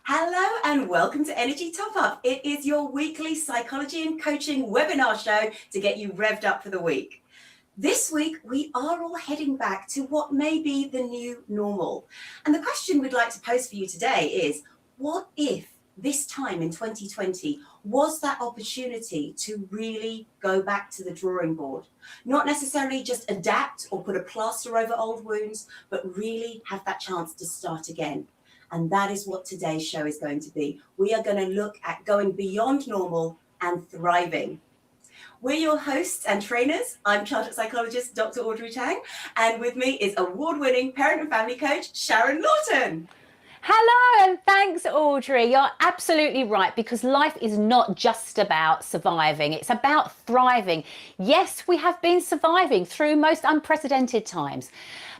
Hello and welcome to Energy Top Up. It is your weekly psychology and coaching webinar show to get you revved up for the week. This week, we are all heading back to what may be the new normal. And the question we'd like to pose for you today is, what if this time in 2020 was that opportunity to really go back to the drawing board? Not necessarily just adapt or put a plaster over old wounds, but really have that chance to start again. And that is what today's show is going to be. We are going to look at going beyond normal and thriving. We're your hosts and trainers. I'm childhood psychologist Dr. Audrey Tang, and with me is award-winning parent and family coach Sharon Lawton. Hello, and thanks, Audrey. You're absolutely right, because life is not just about surviving. It's about thriving. Yes, we have been surviving through most unprecedented times,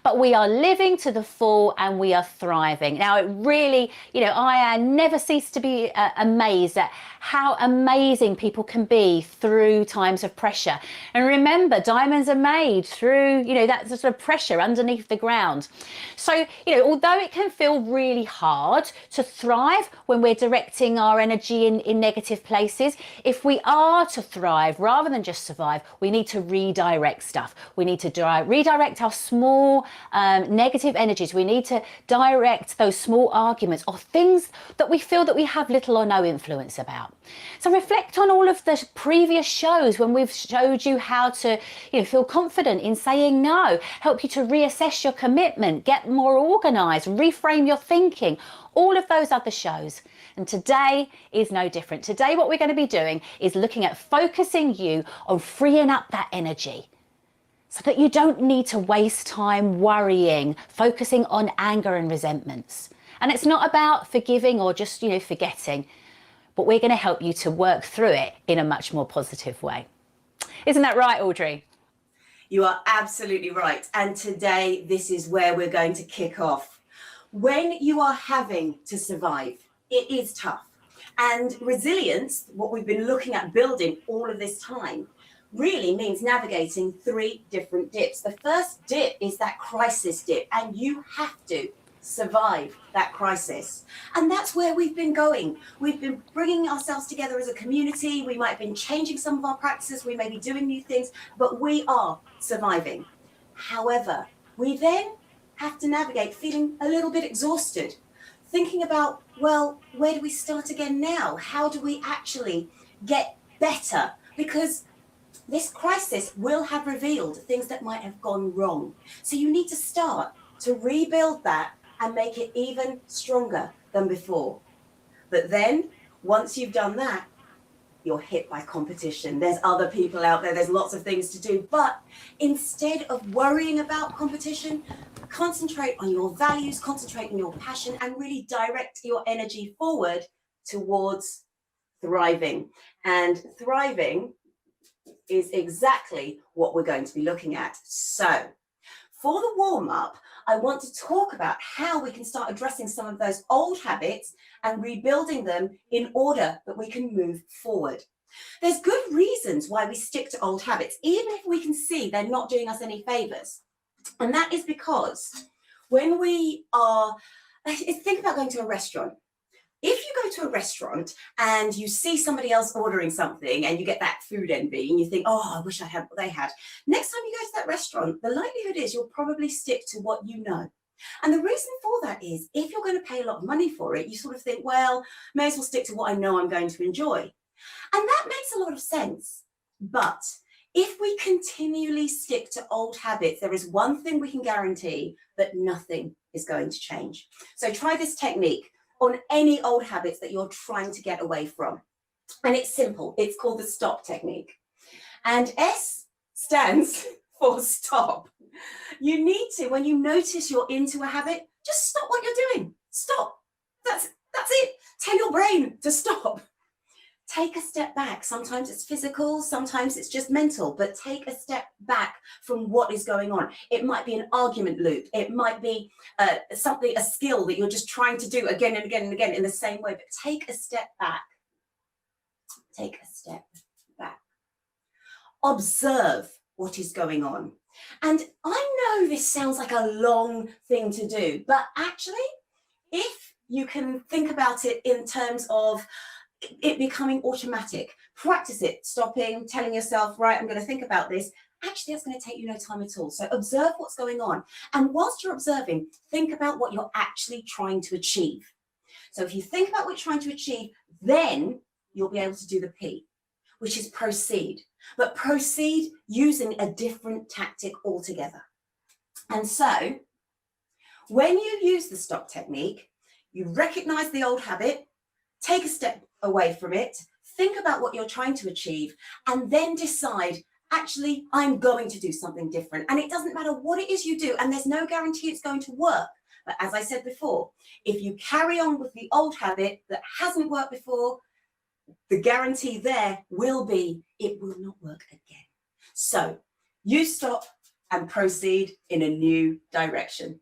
but we are living to the full and we are thriving. Now, it really, I never cease to be amazed at how amazing people can be through times of pressure. And remember, diamonds are made through, that sort of pressure underneath the ground. So, although it can feel really hard to thrive when we're directing our energy in negative places, if we are to thrive rather than just survive, we need to redirect stuff. We need to redirect our small negative energies. We need to direct those small arguments or things that we feel that we have little or no influence about. So reflect on all of the previous shows when we've showed you how to feel confident in saying no, help you to reassess your commitment, get more organized, reframe your thinking, all of those other shows. And today is no different. Today, what we're going to be doing is looking at focusing you on freeing up that energy so that you don't need to waste time worrying, focusing on anger and resentments. And it's not about forgiving or just, forgetting, but we're going to help you to work through it in a much more positive way. Isn't that right, Audrey? You are absolutely right. And today, this is where we're going to kick off. When you are having to survive, it is tough. And resilience, what we've been looking at building all of this time, really means navigating three different dips. The first dip is that crisis dip, and you have to survive that crisis. And that's where we've been going. We've been bringing ourselves together as a community. We might have been changing some of our practices. We may be doing new things, but we are surviving. However, we then have to navigate feeling a little bit exhausted, thinking about, well, where do we start again now? How do we actually get better? Because this crisis will have revealed things that might have gone wrong. So you need to start to rebuild that and make it even stronger than before. But then, once you've done that, you're hit by competition. There's other people out there, there's lots of things to do. But instead of worrying about competition, concentrate on your values, concentrate on your passion, and really direct your energy forward towards thriving. And thriving is exactly what we're going to be looking at. So, for the warm-up, I want to talk about how we can start addressing some of those old habits and rebuilding them in order that we can move forward. There's good reasons why we stick to old habits, even if we can see they're not doing us any favors. And that is because when we are, think about going to a restaurant. If you go to a restaurant and you see somebody else ordering something and you get that food envy and you think, oh, I wish I had what they had. Next time you go to that restaurant, the likelihood is you'll probably stick to what you know. And the reason for that is if you're going to pay a lot of money for it, you sort of think, well, may as well stick to what I know I'm going to enjoy. And that makes a lot of sense. But if we continually stick to old habits, there is one thing we can guarantee, that nothing is going to change. So try this technique on any old habits that you're trying to get away from. And it's simple. It's called the stop technique. And S stands for stop. You need to, when you notice you're into a habit, just stop what you're doing. Stop. That's it. Tell your brain to stop. Take a step back. Sometimes it's physical, sometimes it's just mental, but take a step back from what is going on. It might be an argument loop. It might be a skill that you're just trying to do again and again and again in the same way, but take a step back. Take a step back. Observe what is going on. And I know this sounds like a long thing to do, but actually, if you can think about it in terms of it becoming automatic. Practice it, stopping, telling yourself, right, I'm going to think about this. Actually, that's going to take you no time at all. So observe what's going on. And whilst you're observing, think about what you're actually trying to achieve. So if you think about what you're trying to achieve, then you'll be able to do the P, which is proceed. But proceed using a different tactic altogether. And so when you use the stop technique, you recognize the old habit, take a step away from it, think about what you're trying to achieve, and then decide, actually, I'm going to do something different. And it doesn't matter what it is you do, and there's no guarantee it's going to work. But as I said before, if you carry on with the old habit that hasn't worked before, the guarantee there will be it will not work again. So you stop and proceed in a new direction.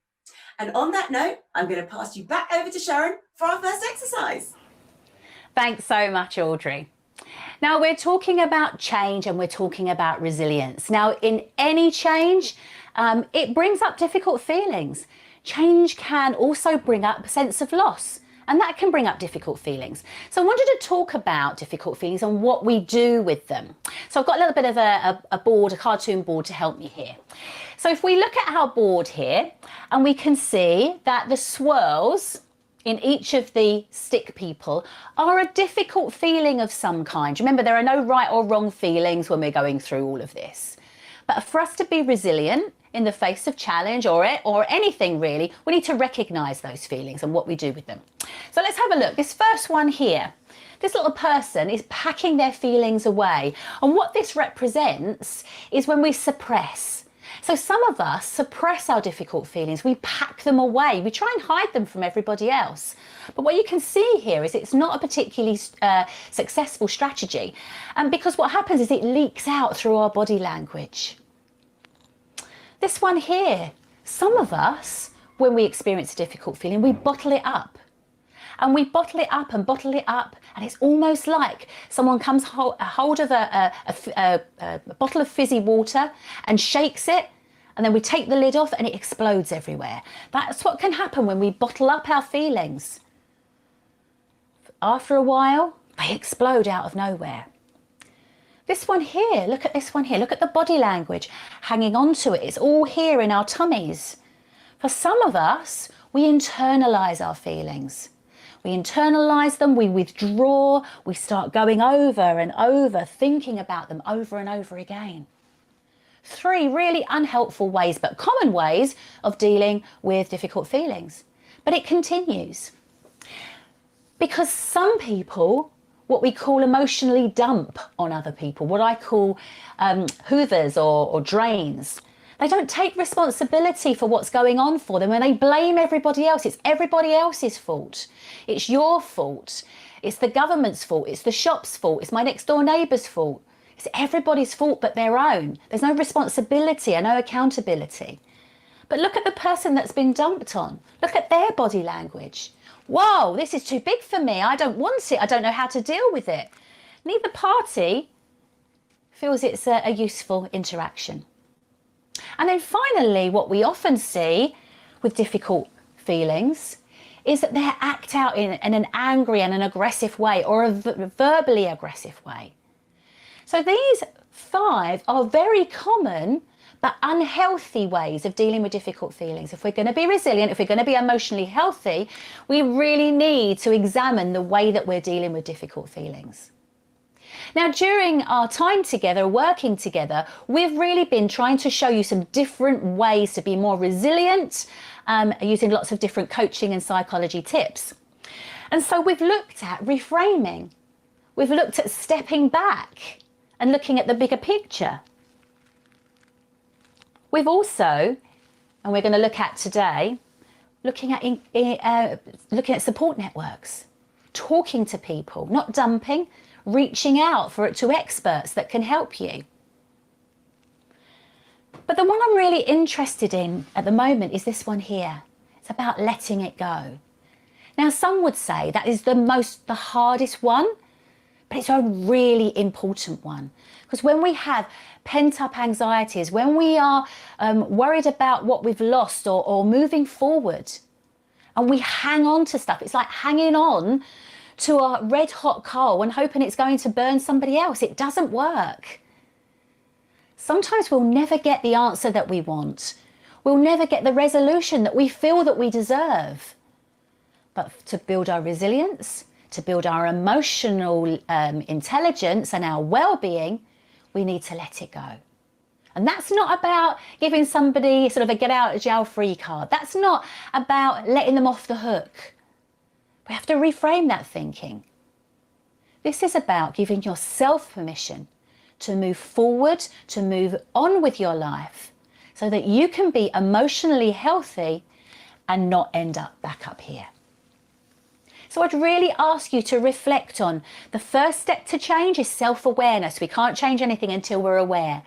And on that note, I'm going to pass you back over to Sharon for our first exercise. Thanks so much, Audrey. Now we're talking about change and we're talking about resilience. Now in any change, it brings up difficult feelings. Change can also bring up a sense of loss, and that can bring up difficult feelings. So I wanted to talk about difficult feelings and what we do with them. So I've got a little bit of a board, a cartoon board to help me here. So if we look at our board here, and we can see that the swirls in each of the stick people are a difficult feeling of some kind. Remember, there are no right or wrong feelings when we're going through all of this. But for us to be resilient in the face of challenge or anything really, we need to recognise those feelings and what we do with them. So let's have a look. This first one here, this little person is packing their feelings away. And what this represents is when we suppress. So some of us suppress our difficult feelings. We pack them away. We try and hide them from everybody else. But what you can see here is it's not a particularly successful strategy. And because what happens is it leaks out through our body language. This one here, some of us, when we experience a difficult feeling, we bottle it up. And we bottle it up and bottle it up. And it's almost like someone comes hold of a bottle of fizzy water and shakes it. And then we take the lid off and it explodes everywhere. That's what can happen when we bottle up our feelings. After a while, they explode out of nowhere. This one here, look at this one here. Look at the body language hanging on to it. It's all here in our tummies. For some of us, we internalise our feelings. We internalise them, we withdraw, we start going over and over, thinking about them over and over again. 3 really unhelpful ways, but common ways of dealing with difficult feelings. But it continues. Because some people, what we call emotionally dump on other people, what I call hoovers or drains. They don't take responsibility for what's going on for them and they blame everybody else. It's everybody else's fault. It's your fault. It's the government's fault. It's the shop's fault. It's my next door neighbour's fault. It's everybody's fault but their own. There's no responsibility and no accountability. But look at the person that's been dumped on. Look at their body language. Whoa, this is too big for me. I don't want it. I don't know how to deal with it. Neither party feels it's a useful interaction. And then finally, what we often see with difficult feelings is that they act out in an angry and an aggressive way or a verbally aggressive way. So these 5 are very common but unhealthy ways of dealing with difficult feelings. If we're going to be resilient, if we're going to be emotionally healthy, we really need to examine the way that we're dealing with difficult feelings. Now, during our time together, working together, we've really been trying to show you some different ways to be more resilient, using lots of different coaching and psychology tips. And so we've looked at reframing. We've looked at stepping back and looking at the bigger picture. We've also, and we're going to look at today, looking at support networks, talking to people, not dumping, reaching out to experts that can help you. But the one I'm really interested in at the moment is this one here. It's about letting it go. Now, some would say that is the hardest one, but it's a really important one. Because when we have pent-up anxieties, when we are worried about what we've lost or moving forward, And we hang on to stuff. It's like hanging on to a red hot coal and hoping it's going to burn somebody else. It doesn't work. Sometimes we'll never get the answer that we want. We'll never get the resolution that we feel that we deserve. But to build our resilience, to build our emotional intelligence and our well-being, we need to let it go. And that's not about giving somebody sort of a get out of jail free card. That's not about letting them off the hook. We have to reframe that thinking. This is about giving yourself permission to move forward, to move on with your life so that you can be emotionally healthy and not end up back up here. So I'd really ask you to reflect on the first step to change is self-awareness. We can't change anything until we're aware.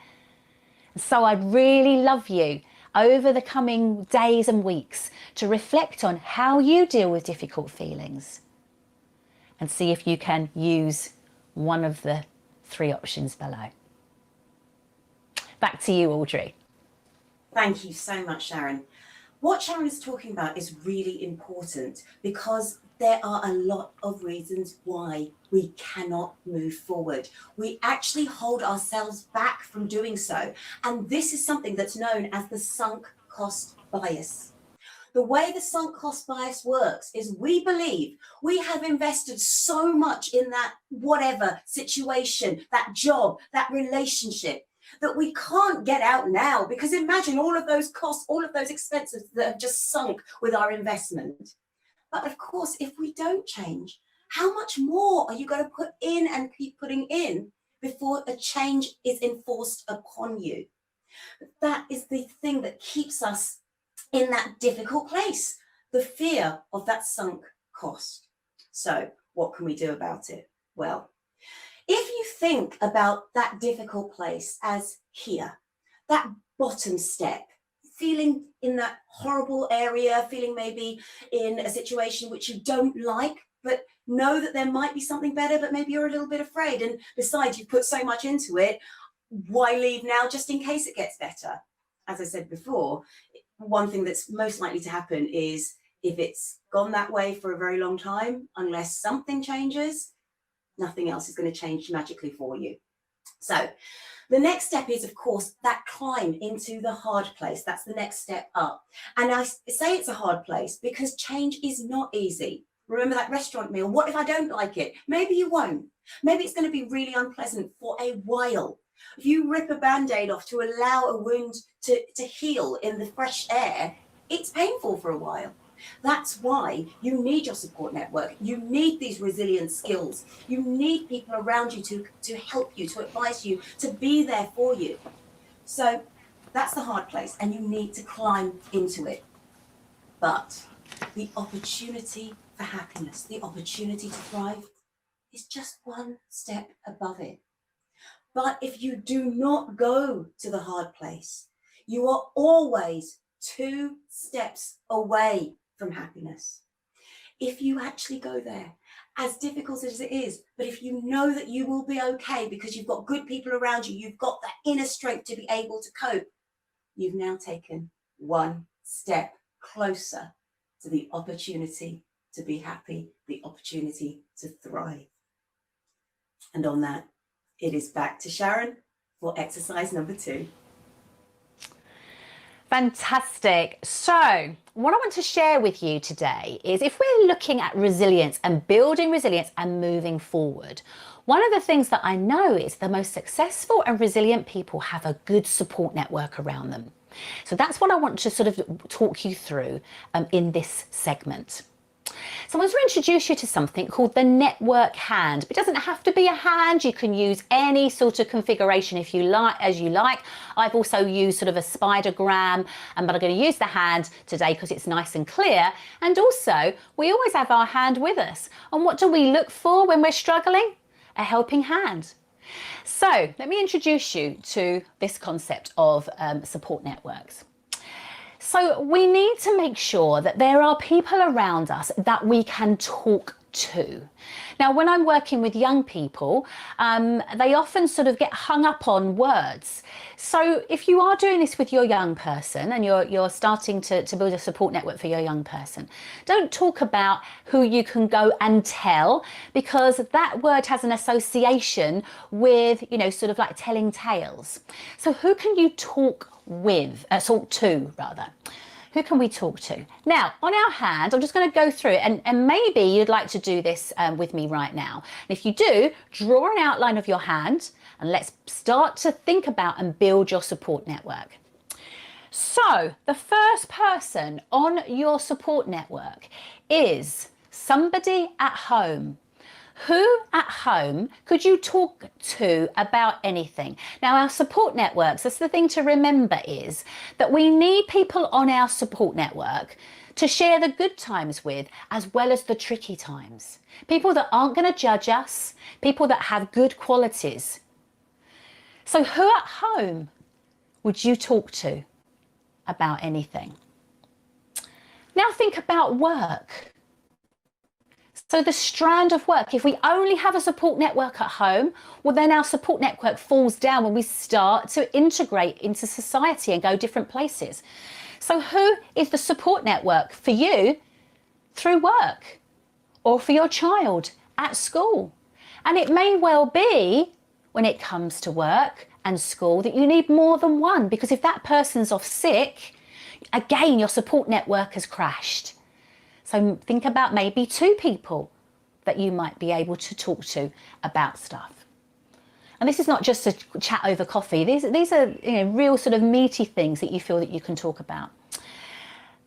So I'd really love you over the coming days and weeks to reflect on how you deal with difficult feelings and see if you can use one of the 3 options below. Back to you, Audrey. Thank you so much, Sharon. What Sharon is talking about is really important because there are a lot of reasons why we cannot move forward. We actually hold ourselves back from doing so. And this is something that's known as the sunk cost bias. The way the sunk cost bias works is we believe we have invested so much in that whatever situation, that job, that relationship, that we can't get out now, because imagine all of those costs, all of those expenses that have just sunk with our investment. But of course, if we don't change, how much more are you going to put in and keep putting in before a change is enforced upon you? That is the thing that keeps us in that difficult place, the fear of that sunk cost. So what can we do about it? Well, if you think about that difficult place as here, that bottom step, feeling in that horrible area, feeling maybe in a situation which you don't like, but know that there might be something better, but maybe you're a little bit afraid. And besides, you've put so much into it, why leave now just in case it gets better? As I said before, one thing that's most likely to happen is if it's gone that way for a very long time, unless something changes, nothing else is going to change magically for you. So the next step is, of course, that climb into the hard place. That's the next step up. And I say it's a hard place because change is not easy. Remember that restaurant meal? What if I don't like it? Maybe you won't. Maybe it's going to be really unpleasant for a while. If you rip a Band-Aid off to allow a wound to heal in the fresh air, it's painful for a while. That's why you need your support network. You need these resilient skills. You need people around you to help you, to advise you, to be there for you. So that's the hard place, and you need to climb into it. But the opportunity for happiness, the opportunity to thrive, is just one step above it. But if you do not go to the hard place, you are always 2 steps away from happiness. If you actually go there, as difficult as it is, but if you know that you will be okay because you've got good people around you, you've got that inner strength to be able to cope, you've now taken 1 step closer to the opportunity to be happy, the opportunity to thrive. And on that, it is back to Sharon for exercise number 2. Fantastic. So what I want to share with you today is if we're looking at resilience and building resilience and moving forward, one of the things that I know is the most successful and resilient people have a good support network around them. So that's what I want to sort of talk you through in this segment. So I want to introduce you to something called the network hand. It doesn't have to be a hand. You can use any sort of configuration if you like, as you like. I've also used sort of a spidergram, but I'm going to use the hand today because it's nice and clear. And also, we always have our hand with us. And what do we look for when we're struggling? A helping hand. So let me introduce you to this concept of support networks. So we need to make sure that there are people around us that we can talk to. Now, when I'm working with young people, they often sort of get hung up on words. So if you are doing this with your young person and you're starting to build a support network for your young person, don't talk about who you can go and tell, because that word has an association with, sort of like telling tales. So who can you talk talk to rather? Who can we talk to? Now, on our hand, I'm just going to go through it, and maybe you'd like to do this with me right now. And if you do, draw an outline of your hand and let's start to think about and build your support network. So the first person on your support network is somebody at home. Who at home could you talk to about anything? Now, our support networks, that's the thing to remember, is that we need people on our support network to share the good times with, as well as the tricky times. People that aren't going to judge us, people that have good qualities. So who at home would you talk to about anything? Now think about work. So the strand of work, if we only have a support network at home, well, then our support network falls down when we start to integrate into society and go different places. So who is the support network for you through work, or for your child at school? And it may well be, when it comes to work and school, that you need more than one, because if that person's off sick, again, your support network has crashed. So think about maybe 2 people that you might be able to talk to about stuff. And this is not just a chat over coffee. These are real sort of meaty things that you feel that you can talk about.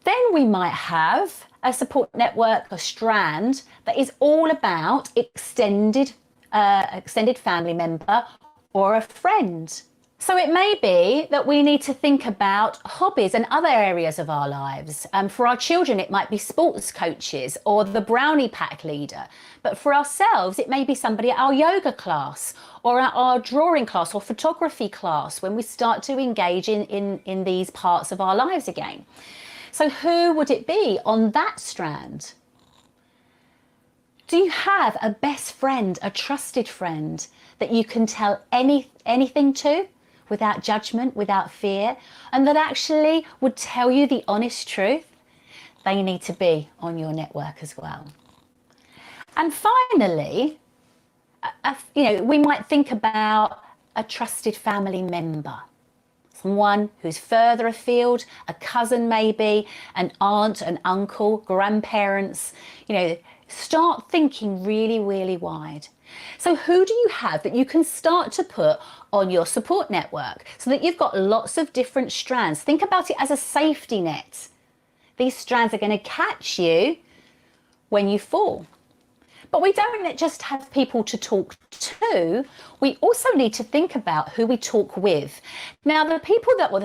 Then we might have a support network, a strand, that is all about extended family member or a friend. So it may be that we need to think about hobbies and other areas of our lives. For our children, it might be sports coaches or the brownie pack leader. But for ourselves, it may be somebody at our yoga class or at our drawing class or photography class, when we start to engage in these parts of our lives again. So who would it be on that strand? Do you have a best friend, a trusted friend that you can tell anything to, without judgment, without fear, and that actually would tell you the honest truth? They need to be on your network as well. And finally, we might think about a trusted family member, someone who's further afield, a cousin maybe, an aunt, an uncle, grandparents. Start thinking really, really wide. So who do you have that you can start to put on your support network, so that you've got lots of different strands? Think about it as a safety net. These strands are going to catch you when you fall. But we don't just have people to talk to, we also need to think about who we talk with. Now, the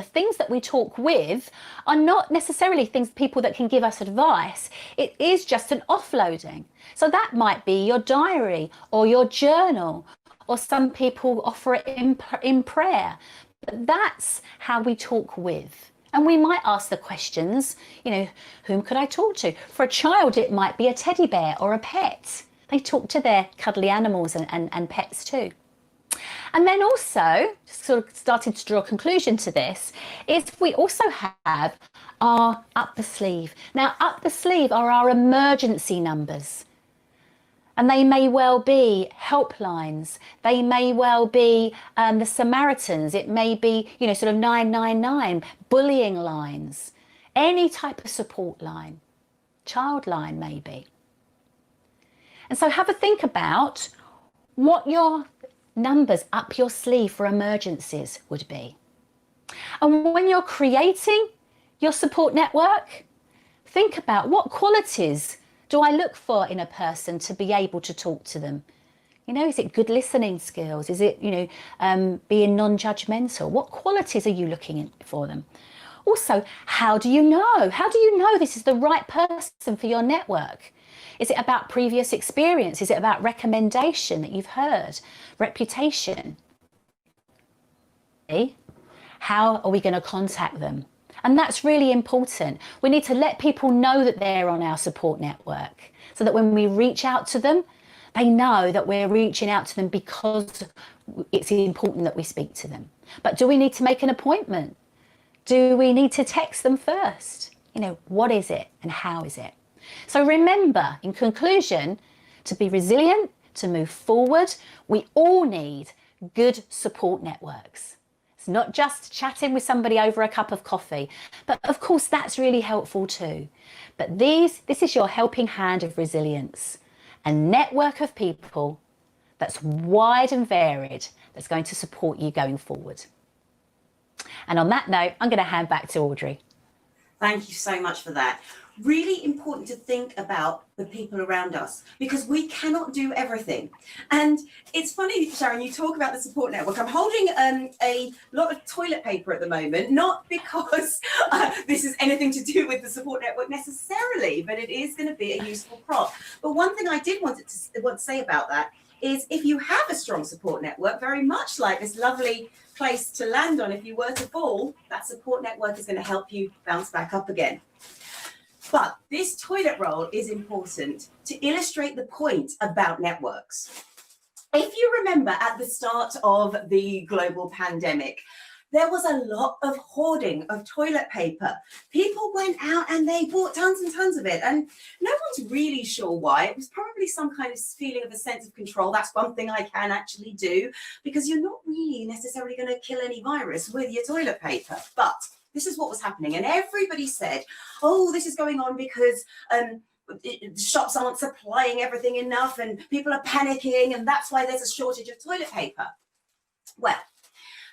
things that we talk with are not necessarily people that can give us advice. It is just an offloading. So that might be your diary or your journal, or some people offer it in prayer. But that's how we talk with. And we might ask the questions, whom could I talk to? For a child, it might be a teddy bear or a pet. They talk to their cuddly animals and pets too. And then also, sort of starting to draw a conclusion to this, is we also have our up the sleeve. Now, up the sleeve are our emergency numbers. And they may well be helplines. They may well be the Samaritans. It may be, sort of 999, bullying lines, any type of support line, child line maybe. And so have a think about what your numbers up your sleeve for emergencies would be. And when you're creating your support network, think about what qualities do I look for in a person to be able to talk to them? Is it good listening skills? Is it, being non-judgmental? What qualities are you looking for them? Also, how do you know? How do you know this is the right person for your network? Is it about previous experience? Is it about recommendation that you've heard? Reputation? How are we going to contact them? And that's really important. We need to let people know that they're on our support network so that when we reach out to them, they know that we're reaching out to them because it's important that we speak to them. But do we need to make an appointment? Do we need to text them first? You know, what is it and how is it? So remember, in conclusion, to be resilient, to move forward, we all need good support networks. It's not just chatting with somebody over a cup of coffee, but of course that's really helpful too. But this is your helping hand of resilience, a network of people that's wide and varied that's going to support you going forward. And on that note, I'm going to hand back to Audrey. Thank you so much for that. Really important to think about the people around us because we cannot do everything. And it's funny, Sharon, you talk about the support network. I'm holding a lot of toilet paper at the moment, not because this is anything to do with the support network necessarily, but it is going to be a useful prop. But one thing I did want to say about that is if you have a strong support network, very much like this lovely place to land on if you were to fall, that support network is going to help you bounce back up again. But this toilet roll is important to illustrate the point about networks. If you remember at the start of the global pandemic, there was a lot of hoarding of toilet paper. People went out and they bought tons and tons of it, and no one's really sure why. It was probably some kind of feeling of a sense of control. That's one thing I can actually do, because you're not really necessarily going to kill any virus with your toilet paper. But this is what was happening, and everybody said, oh, this is going on because shops aren't supplying everything enough and people are panicking, and that's why there's a shortage of toilet paper. Well,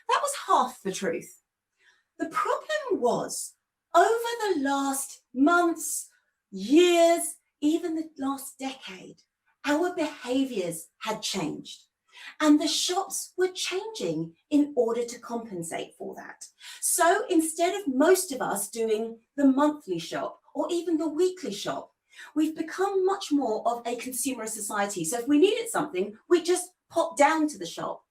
that was half the truth. The problem was, over the last months, years, even the last decade, our behaviours had changed. And the shops were changing in order to compensate for that. So instead of most of us doing the monthly shop or even the weekly shop, we've become much more of a consumer society. So if we needed something, we just pop down to the shop,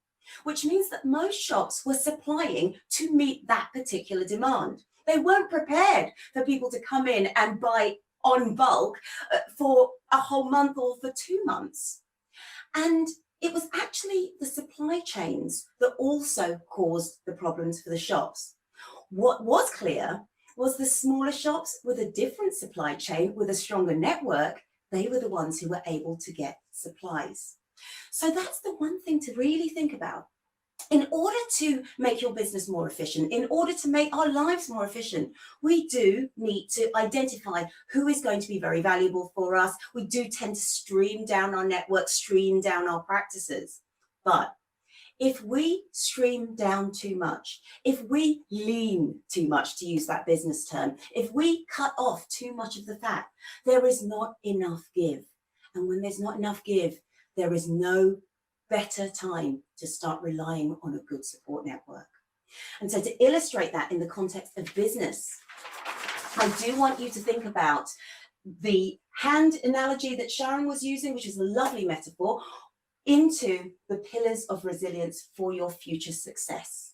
which means that most shops were supplying to meet that particular demand. They weren't prepared for people to come in and buy on bulk for a whole month or for 2 months. And it was actually the supply chains that also caused the problems for the shops. What was clear was the smaller shops with a different supply chain, with a stronger network, they were the ones who were able to get supplies. So that's the one thing to really think about. In order to make your business more efficient, in order to make our lives more efficient, we do need to identify who is going to be very valuable for us. We do tend to stream down our network, stream down our practices. But if we stream down too much, if we lean too much, to use that business term, if we cut off too much of the fat, there is not enough give. And when there's not enough give, there is no better time to start relying on a good support network. And so to illustrate that in the context of business, I do want you to think about the hand analogy that Sharon was using, which is a lovely metaphor, into the pillars of resilience for your future success.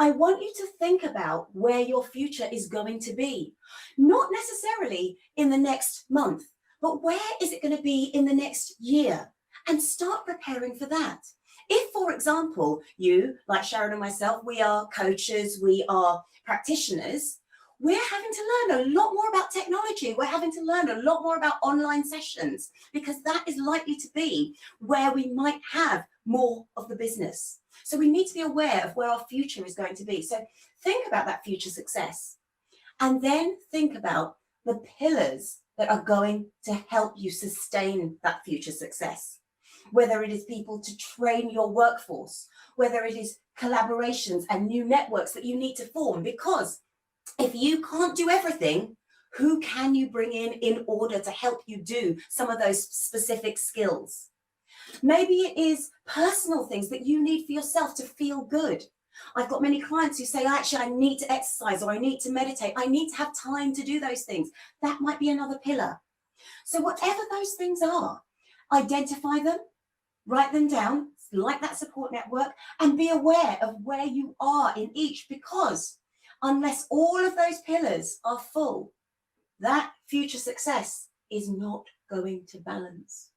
I want you to think about where your future is going to be, not necessarily in the next month, but where is it going to be in the next year? And start preparing for that. If, for example, you, like Sharon and myself, we are coaches, we are practitioners, we're having to learn a lot more about technology. We're having to learn a lot more about online sessions, because that is likely to be where we might have more of the business. So we need to be aware of where our future is going to be. So think about that future success, and then think about the pillars that are going to help you sustain that future success. Whether it is people to train your workforce, whether it is collaborations and new networks that you need to form, because if you can't do everything, who can you bring in order to help you do some of those specific skills? Maybe it is personal things that you need for yourself to feel good. I've got many clients who say, actually, I need to exercise, or I need to meditate. I need to have time to do those things. That might be another pillar. So whatever those things are, identify them, write them down, like that support network, and be aware of where you are in each, because Unless all of those pillars are full, that future success is not going to balance.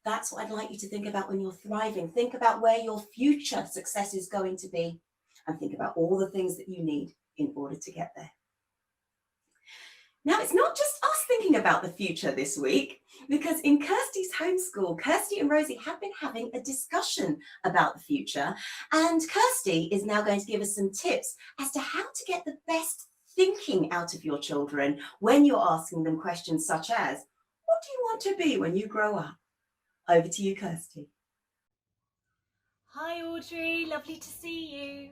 That's what I'd like you to think about when you're thriving. Think about where your future success is going to be, and think about all the things that you need in order to get there. Now, it's not just us thinking about the future this week, because in Kirsty's homeschool, Kirsty and Rosie have been having a discussion about the future, and Kirsty is now going to give us some tips as to how to get the best thinking out of your children when you're asking them questions such as, what do you want to be when you grow up? Over to you, Kirsty. Hi Audrey, lovely to see you.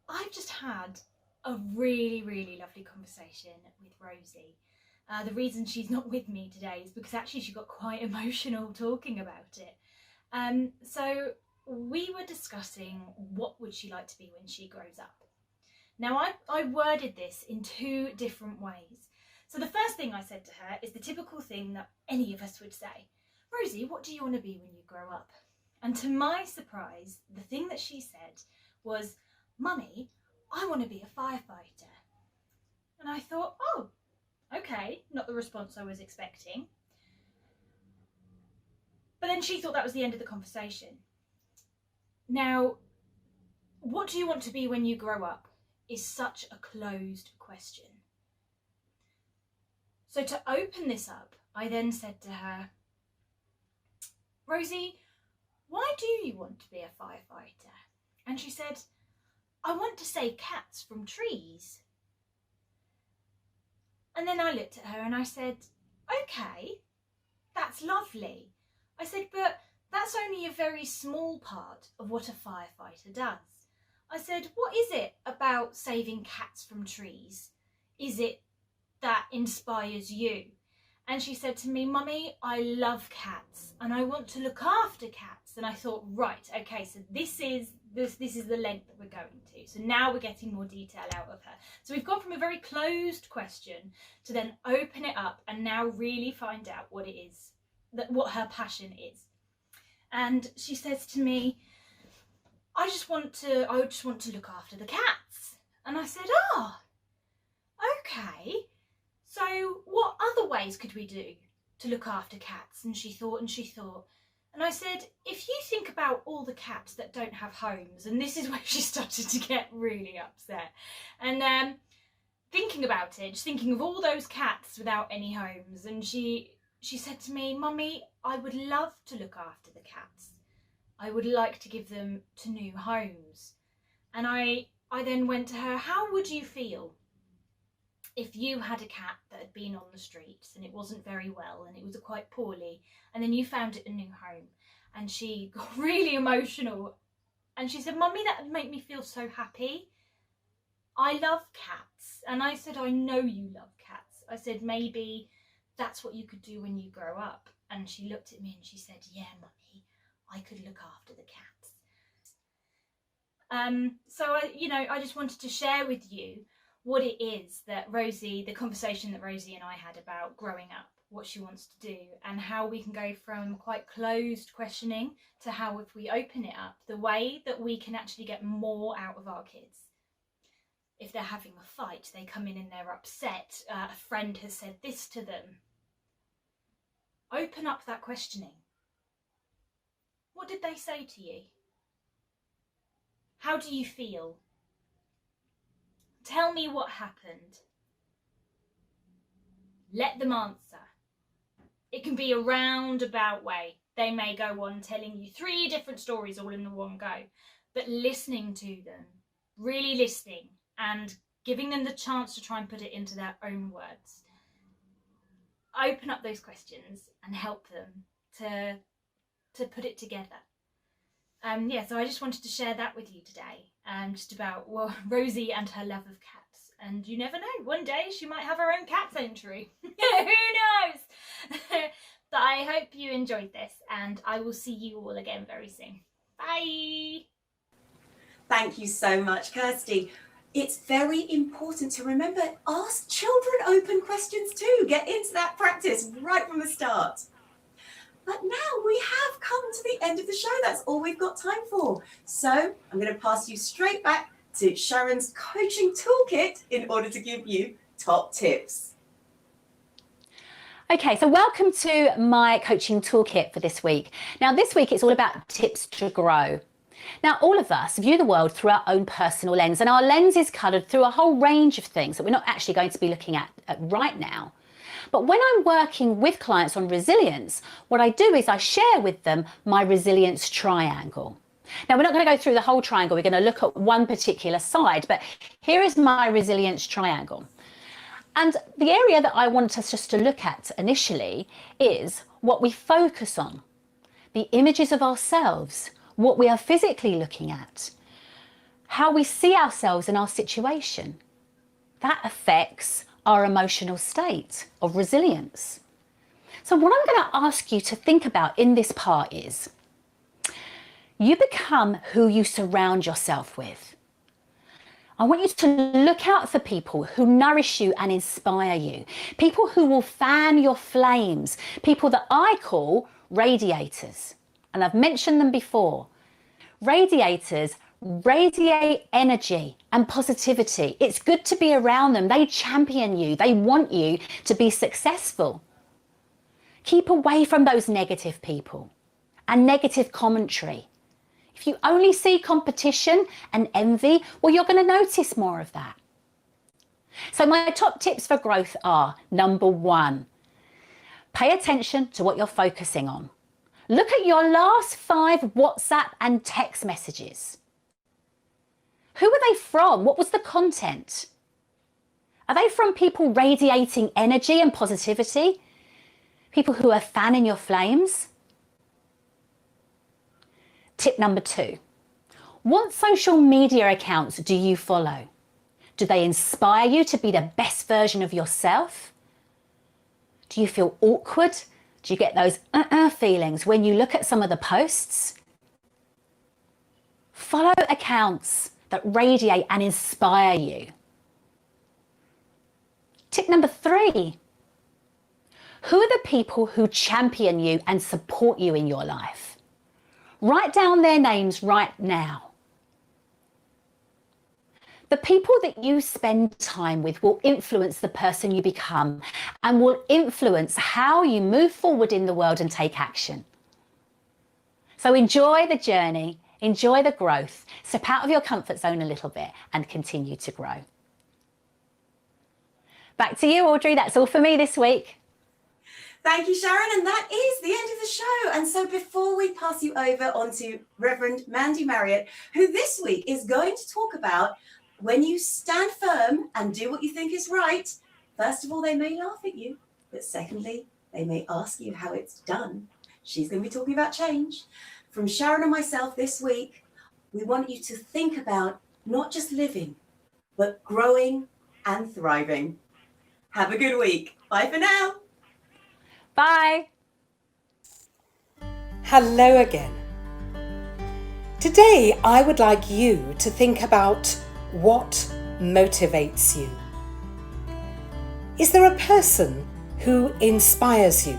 I've just had a really lovely conversation with Rosie. The reason she's not with me today is because actually she got quite emotional talking about it. So we were discussing what would she like to be when she grows up. Now I worded this in two different ways. So the first thing I said to her is the typical thing that any of us would say. Rosie, what do you want to be when you grow up? And to my surprise, the thing that she said was, Mummy, I want to be a firefighter. And I thought, oh, okay, not the response I was expecting. But then she thought that was the end of the conversation. Now, what do you want to be when you grow up is such a closed question. So to open this up, I then said to her, Rosie, why do you want to be a firefighter? And she said, I want to save cats from trees. And then I looked at her and I said, okay, that's lovely. I said, but that's only a very small part of what a firefighter does. I said, what is it about saving cats from trees? Is it that inspires you? And she said to me, Mummy, I love cats and I want to look after cats. And I thought, right, okay, so this is the length that we're going to. So now we're getting more detail out of her. So we've gone from a very closed question to then open it up and now really find out what it is, what her passion is. And she says to me, I just want to look after the cats. And I said, oh, okay. So what other ways could we do to look after cats? And she thought. And I said, if you think about all the cats that don't have homes, and this is where she started to get really upset. And thinking about it, just thinking of all those cats without any homes. And she said to me, Mummy, I would love to look after the cats. I would like to give them to new homes. And I then went to her, how would you feel if you had a cat that had been on the streets and it wasn't very well and it was quite poorly, and then you found it a new home? And she got really emotional and she said, Mummy, that would make me feel so happy. I love cats. And I said, I know you love cats. I said, maybe that's what you could do when you grow up. And she looked at me and she said, yeah, Mummy, I could look after the cats. So I just wanted to share with you what it is that Rosie, the conversation that Rosie and I had about growing up, what she wants to do, and how we can go from quite closed questioning to how, if we open it up, the way that we can actually get more out of our kids. If they're having a fight, they come in and they're upset, a friend has said this to them. Open up that questioning. What did they say to you? How do you feel? Tell me what happened. Let them answer. It can be a roundabout way. They may go on telling you 3 different stories all in the one go, but listening to them, really listening and giving them the chance to try and put it into their own words. Open up those questions and help them to put it together. So I just wanted to share that with you today, just about Rosie and her love of cats. And you never know, one day she might have her own cat sanctuary. Who knows? But I hope you enjoyed this, and I will see you all again very soon. Bye. Thank you so much, Kirsty. It's very important to remember, ask children open questions too. Get into that practice right from the start. But now we have come to the end of the show. That's all we've got time for. So I'm going to pass you straight back to Sharon's coaching toolkit in order to give you top tips. Okay, so welcome to my coaching toolkit for this week. Now, this week it's all about tips to grow. Now, all of us view the world through our own personal lens, and our lens is coloured through a whole range of things that we're not actually going to be looking at right now. But when I'm working with clients on resilience, what I do is I share with them my resilience triangle. Now, we're not going to go through the whole triangle. We're going to look at one particular side, but here is my resilience triangle. And the area that I want us just to look at initially is what we focus on, the images of ourselves, what we are physically looking at, how we see ourselves in our situation. That affects our emotional state of resilience. So what I'm going to ask you to think about in this part is, you become who you surround yourself with. I want you to look out for people who nourish you and inspire you, people who will fan your flames, people that I call radiators. And I've mentioned them before. Radiators radiate energy and positivity. It's good to be around them. They champion you. They want you to be successful. Keep away from those negative people and negative commentary. If you only see competition and envy, well, you're going to notice more of that. So my top tips for growth are, number one, pay attention to what you're focusing on. Look at your last 5 WhatsApp and text messages. Who are they from? What was the content? Are they from people radiating energy and positivity? People who are fanning your flames? Tip number 2. What social media accounts do you follow? Do they inspire you to be the best version of yourself? Do you feel awkward? Do you get those feelings when you look at some of the posts? Follow accounts that radiate and inspire you. Tip number 3. Who are the people who champion you and support you in your life? Write down their names right now. The people that you spend time with will influence the person you become and will influence how you move forward in the world and take action. So enjoy the journey, enjoy the growth, step out of your comfort zone a little bit and continue to grow. Back to you, Audrey. That's all for me this week. Thank you, Sharon. And that is the end of the show. And so before we pass you over onto Reverend Mandy Marriott, who this week is going to talk about when you stand firm and do what you think is right, first of all, they may laugh at you, but secondly, they may ask you how it's done. She's going to be talking about change. From Sharon and myself this week, we want you to think about not just living, but growing and thriving. Have a good week. Bye for now. Bye. Hello again. Today, I would like you to think about what motivates you. Is there a person who inspires you?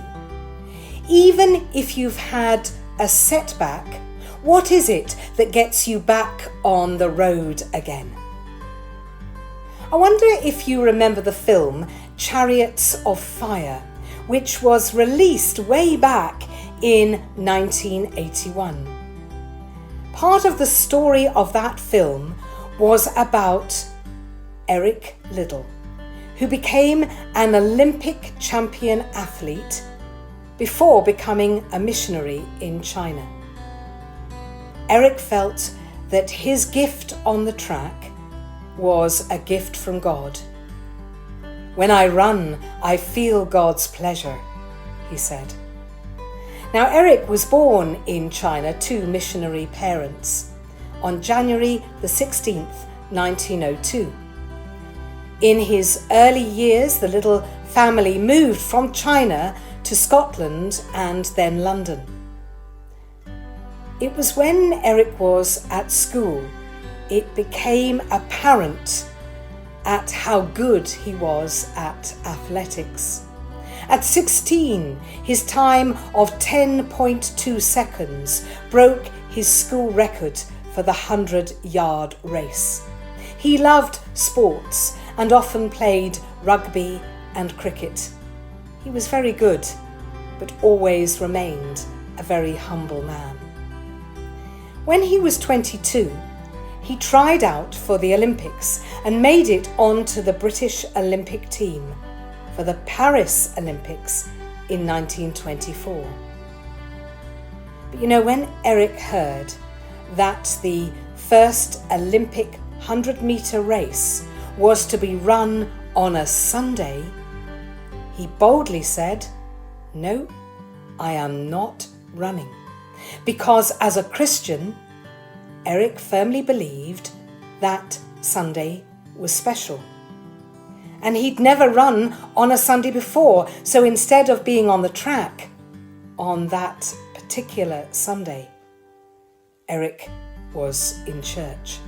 Even if you've had a setback, what is it that gets you back on the road again? I wonder if you remember the film Chariots of Fire, which was released way back in 1981. Part of the story of that film was about Eric Liddell, who became an Olympic champion athlete before becoming a missionary in China. Eric felt that his gift on the track was a gift from God. "When I run, I feel God's pleasure," he said. Now, Eric was born in China to missionary parents on January the 16th, 1902. In his early years, the Liddell family moved from China to Scotland and then London. It was when Eric was at school, it became apparent at how good he was at athletics. At 16, his time of 10.2 seconds broke his school record for the 100-yard race. He loved sports and often played rugby and cricket. He was very good, but always remained a very humble man. When he was 22, he tried out for the Olympics and made it onto the British Olympic team for the Paris Olympics in 1924. But you know, when Eric heard that the first Olympic 100-metre race was to be run on a Sunday, he boldly said, "No, I am not running." Because as a Christian, Eric firmly believed that Sunday was special. And he'd never run on a Sunday before, so instead of being on the track on that particular Sunday, Eric was in church.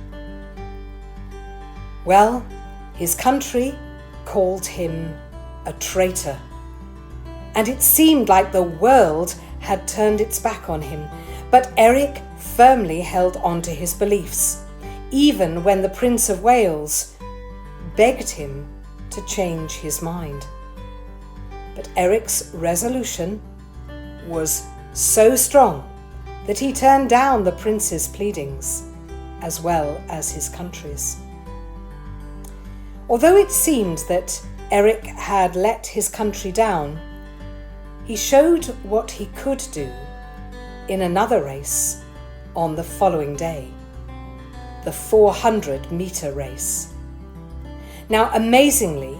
Well, his country called him a traitor, and it seemed like the world had turned its back on him. But Eric firmly held on to his beliefs, even when the Prince of Wales begged him to change his mind. But Eric's resolution was so strong that he turned down the prince's pleadings as well as his country's. Although it seemed that Eric had let his country down, he showed what he could do in another race on the following day, the 400-metre race. Now, amazingly,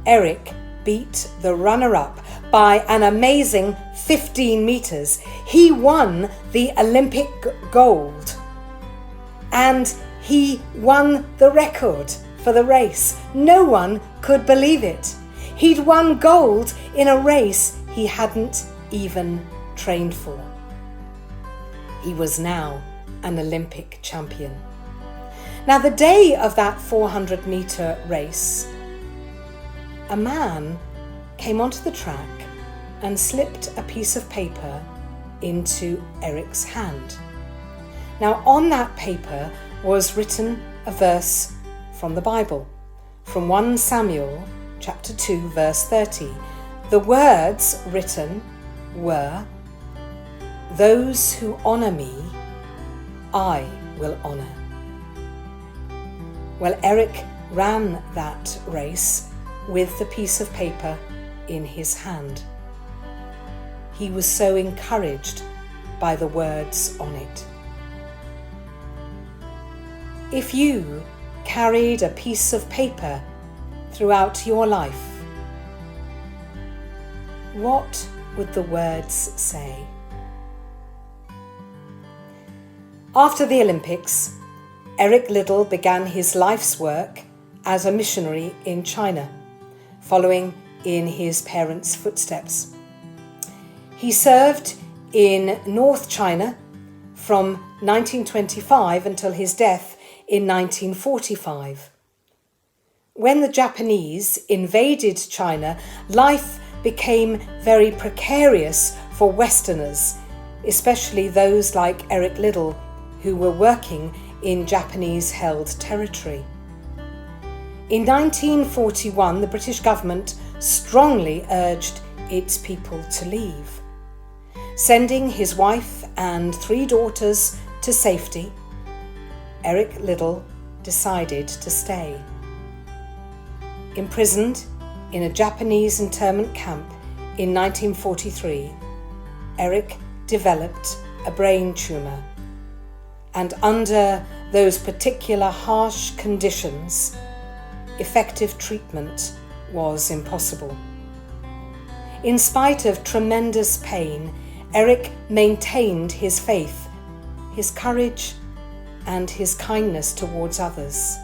Eric beat the runner-up by an amazing 15 metres. He won the Olympic gold, and he won the record for the race. No one could believe it. He'd won gold in a race he hadn't even trained for. He was now an Olympic champion. Now, the day of that 400-metre race, a man came onto the track and slipped a piece of paper into Eric's hand. Now, on that paper was written a verse from the Bible, from 1 Samuel chapter 2, verse 30. The words written were, "Those who honour me, I will honour." Well, Eric ran that race with the piece of paper in his hand. He was so encouraged by the words on it. If you carried a piece of paper throughout your life, what would the words say? After the Olympics, Eric Liddell began his life's work as a missionary in China, following in his parents' footsteps. He served in North China from 1925 until his death in 1945. When the Japanese invaded China, life became very precarious for Westerners, especially those like Eric Liddell, who were working in Japanese-held territory. In 1941, the British government strongly urged its people to leave. Sending his wife and 3 daughters to safety, Eric Liddell decided to stay. Imprisoned in a Japanese internment camp in 1943, Eric developed a brain tumour, and under those particular harsh conditions, effective treatment was impossible. In spite of tremendous pain, Eric maintained his faith, his courage, and his kindness towards others.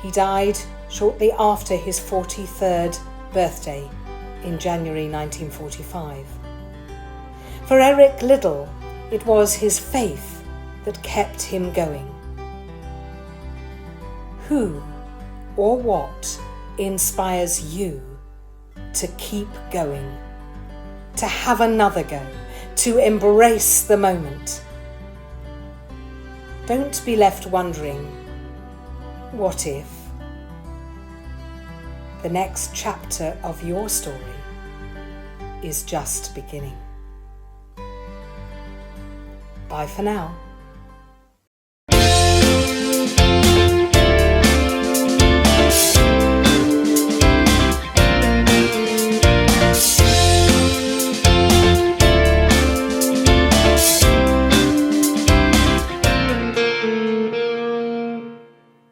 He died shortly after his 43rd birthday in January 1945. For Eric Liddell, it was his faith that kept him going. Who or what inspires you to keep going, to have another go, to embrace the moment? Don't be left wondering what if the next chapter of your story is just beginning? Bye for now.